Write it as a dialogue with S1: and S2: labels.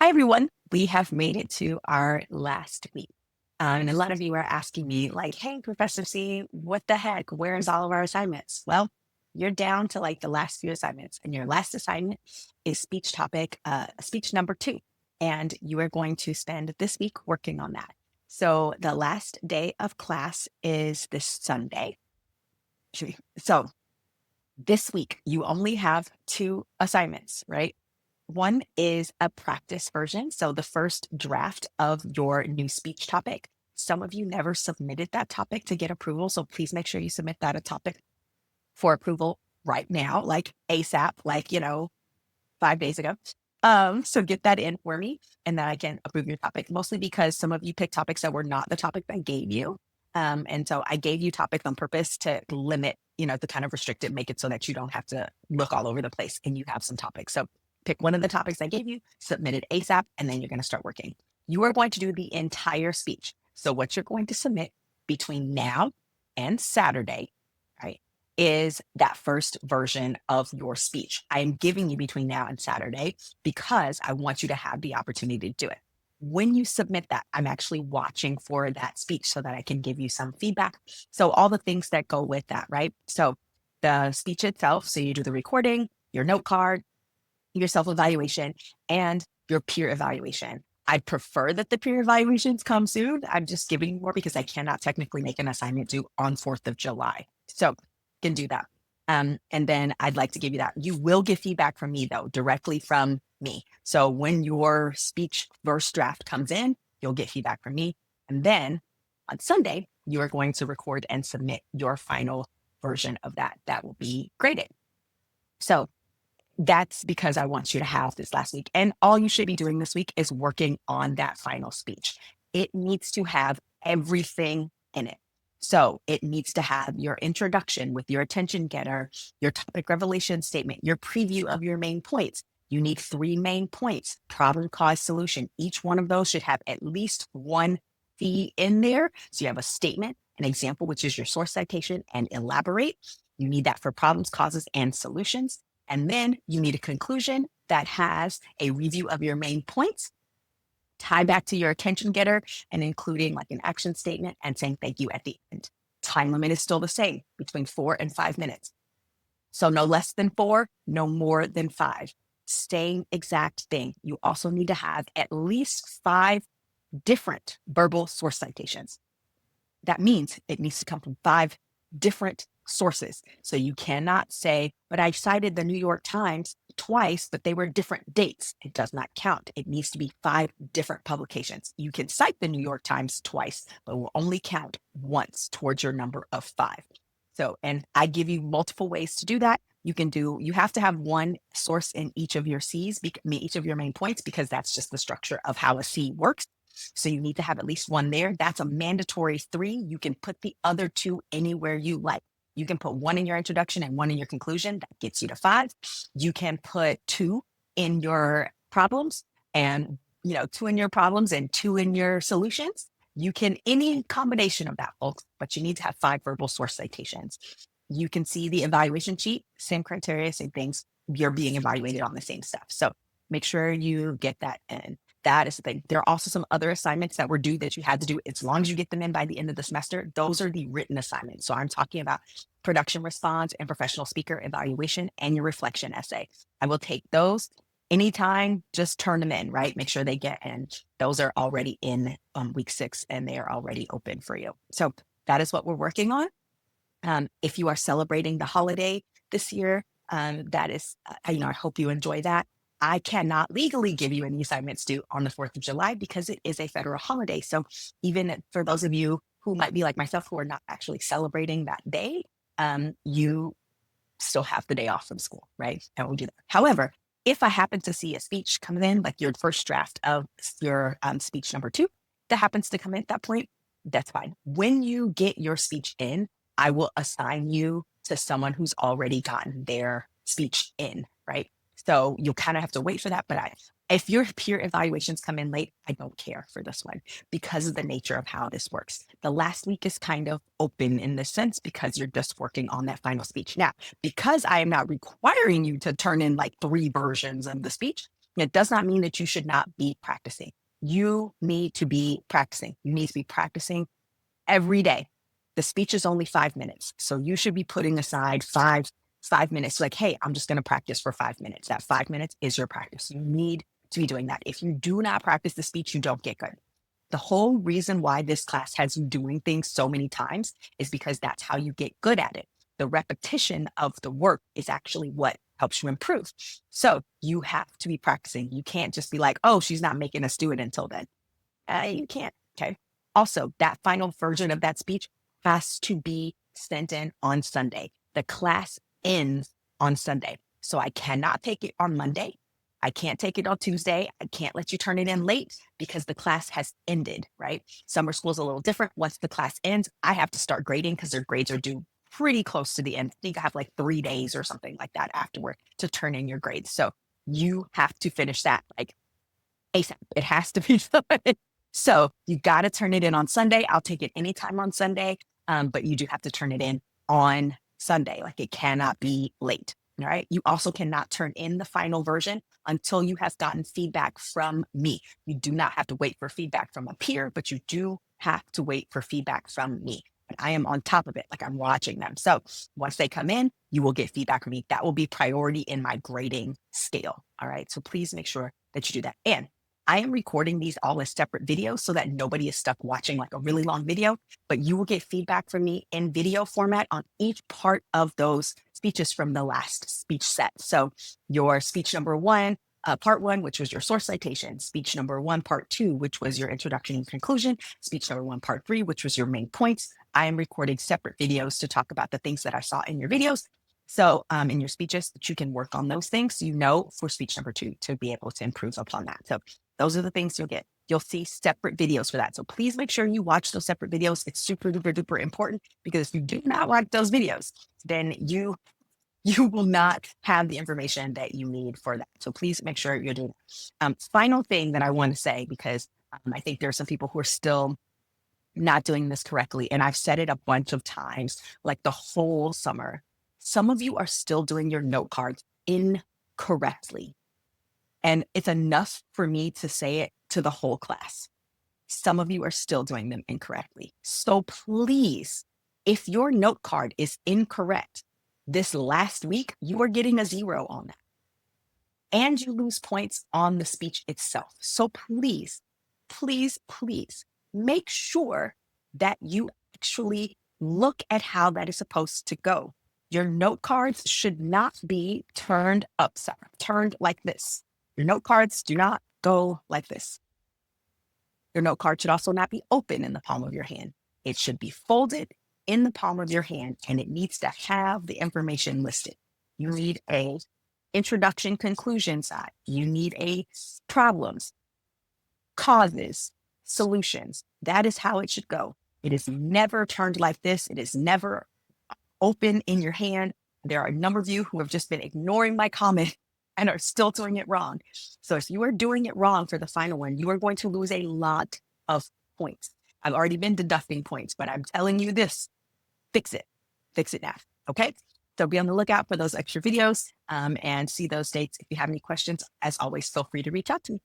S1: Hi, everyone. We have made it to our last week. And a lot of you are asking me, like, hey, Professor C, what the heck? Where's all of our assignments? Well, you're down to like the last few assignments, and your last assignment is speech number two. And you are going to spend this week working on that. So the last day of class is this Sunday. So this week, you only have two assignments, right? One is a practice version. So the first draft of your new speech topic. Some of you never submitted that topic to get approval. So please make sure you submit that a topic for approval right now, like ASAP, like, 5 days ago. So get that in for me and then I can approve your topic, mostly because some of you picked topics that were not the topic I gave you. And so I gave you topics on purpose to limit, to kind of restrict it, make it so that you don't have to look all over the place and you have some topics. So pick one of the topics I gave you, submit it ASAP, and then you're going to start working. You are going to do the entire speech. So what you're going to submit between now and Saturday, right, is that first version of your speech. I am giving you between now and Saturday because I want you to have the opportunity to do it. When you submit that, I'm actually watching for that speech so that I can give you some feedback. So all the things that go with that, right? So the speech itself, so you do the recording, your note card, your self-evaluation, and your peer evaluation. I'd prefer that the peer evaluations come soon. I'm just giving you more because I cannot technically make an assignment due on 4th of July. So can do that. And then I'd like to give you that. You will get feedback from me though, directly from me. So when your speech first draft comes in, you'll get feedback from me. And then on Sunday, you are going to record and submit your final version of that. That will be graded. So that's because I want you to have this last week. And all you should be doing this week is working on that final speech. It needs to have everything in it. So it needs to have your introduction with your attention getter, your topic revelation statement, your preview of your main points. You need 3 main points: problem, cause, solution. Each one of those should have at least one fee in there. So you have a statement, an example, which is your source citation, and elaborate. You need that for problems, causes, and solutions. And then you need a conclusion that has a review of your main points, tie back to your attention getter, and including like an action statement and saying thank you at the end. Time limit is still the same, between 4 and 5 minutes. So no less than 4, no more than 5. Same exact thing. You also need to have at least 5 different verbal source citations. That means it needs to come from 5 different sources. So you cannot say, but I cited the New York Times twice, but they were different dates. It does not count. It needs to be 5 different publications. You can cite the New York Times twice, but will only count once towards your number of 5. So, and I give you multiple ways to do that. You have to have one source in each of your C's, each of your main points, because that's just the structure of how a C works. So you need to have at least one there. That's a mandatory 3. You can put the other 2 anywhere you like. You can put 1 in your introduction and 1 in your conclusion. That gets you to 5. You can put 2 in your problems and, 2 in your problems and 2 in your solutions. You can, any combination of that, folks, but you need to have 5 verbal source citations. You can see the evaluation sheet, same criteria, same things. You're being evaluated on the same stuff. So make sure you get that in. That is the thing. There are also some other assignments that were due that you had to do. As long as you get them in by the end of the semester, those are the written assignments. So I'm talking about production response and professional speaker evaluation and your reflection essay. I will take those anytime, just turn them in, right? Make sure they get in. Those are already in week 6 and they are already open for you. So that is what we're working on. If you are celebrating the holiday this year, that is, I hope you enjoy that. I cannot legally give you any assignments due on the 4th of July because it is a federal holiday. So even for those of you who might be like myself, who are not actually celebrating that day, you still have the day off from school, right? And we'll do that. However, if I happen to see a speech come in, like your first draft of your speech number 2, that happens to come in at that point, that's fine. When you get your speech in, I will assign you to someone who's already gotten their speech in, right? So you'll kind of have to wait for that. But if your peer evaluations come in late, I don't care for this one because of the nature of how this works. The last week is kind of open in this sense because you're just working on that final speech. Now, because I am not requiring you to turn in like 3 versions of the speech, It does not mean that you should not be practicing. You need to be practicing. You need to be practicing every day. The speech is only 5 minutes. So you should be putting aside five minutes. Like, hey, I'm just going to practice for 5 minutes. That 5 minutes is your practice. You need to be doing that. If you do not practice the speech, you don't get good. The whole reason why this class has you doing things so many times is because that's how you get good at it. The repetition of the work is actually what helps you improve. So you have to be practicing. You can't just be like, oh, she's not making us do it until then. You can't. Okay. Also, that final version of that speech has to be sent in on Sunday. The class ends on Sunday. So I cannot take it on Monday. I can't take it on Tuesday. I can't let you turn it in late because the class has ended, right? Summer school is a little different. Once the class ends, I have to start grading because their grades are due pretty close to the end. I think I have like 3 days or something like that afterward to turn in your grades. So you have to finish that like ASAP. It has to be done. So you got to turn it in on Sunday. I'll take it anytime on Sunday, but you do have to turn it in on Sunday. Like it cannot be late. All right. You also cannot turn in the final version until you have gotten feedback from me. You do not have to wait for feedback from a peer, but you do have to wait for feedback from me. And I am on top of it, like I'm watching them. So once they come in, you will get feedback from me. That will be priority in my grading scale. All right. So please make sure that you do that. And I am recording these all as separate videos so that nobody is stuck watching like a really long video, but you will get feedback from me in video format on each part of those speeches from the last speech set. So your speech number one, part one, which was your source citation, speech number one, part two, which was your introduction and conclusion, speech number one, part three, which was your main points. I am recording separate videos to talk about the things that I saw in your videos. So in your speeches that you can work on those things, for speech number two to be able to improve upon that. So those are the things you'll get. You'll see separate videos for that. So please make sure you watch those separate videos. It's super duper duper important because if you do not watch those videos, then you will not have the information that you need for that. So please make sure you're doing that. Final thing that I want to say, because I think there are some people who are still not doing this correctly. And I've said it a bunch of times, like the whole summer. Some of you are still doing your note cards incorrectly. And it's enough for me to say it to the whole class. Some of you are still doing them incorrectly. So please, if your note card is incorrect this last week, you are getting a 0 on that. And you lose points on the speech itself. So please, please, please make sure that you actually look at how that is supposed to go. Your note cards should not be turned like this. Your note cards do not go like this. Your note card should also not be open in the palm of your hand. It should be folded in the palm of your hand, and it needs to have the information listed. You need a introduction conclusion side. You need a problems, causes, solutions. That is how it should go. It is never turned like this. It is never open in your hand. There are a number of you who have just been ignoring my comment and are still doing it wrong. So if you are doing it wrong for the final one, you are going to lose a lot of points. I've already been deducting points, but I'm telling you this, fix it now. Okay. So be on the lookout for those extra videos and see those dates. If you have any questions, as always, feel free to reach out to me.